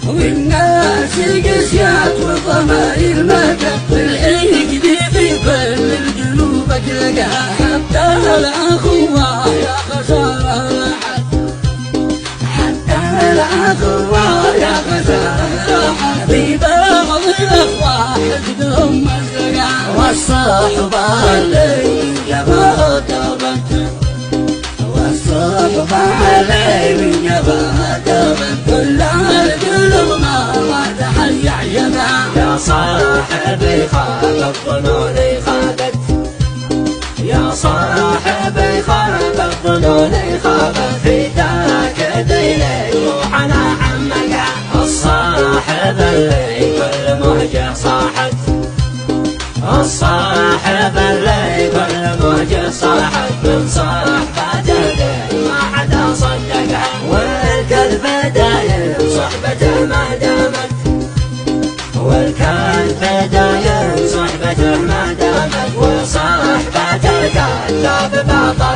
والناس القسيات والضماير مكة والحين في كل القلوب تلقى حتى الأخوة يا خسارة حتى الأخوة يا خسارة في بعض الأخوة حقدهم مزرقة والصحبة اللي جابها توبت والصحبة اللي جابها توبت كل القلوب ما تحيا عجبها يا صاحبي خاب الظنون خابت يا صاحبي خاب الظنون خابت في ذاك ديني روحنا عمك الصاحب اللي كل موجه صاحت الصاحب اللي كل موجه صاحت من صحبته ما عدا صدقها والكذب دايم صحبته ما دامت والكذب دايم صحبته ما دامت وصحبته الكذاب باطل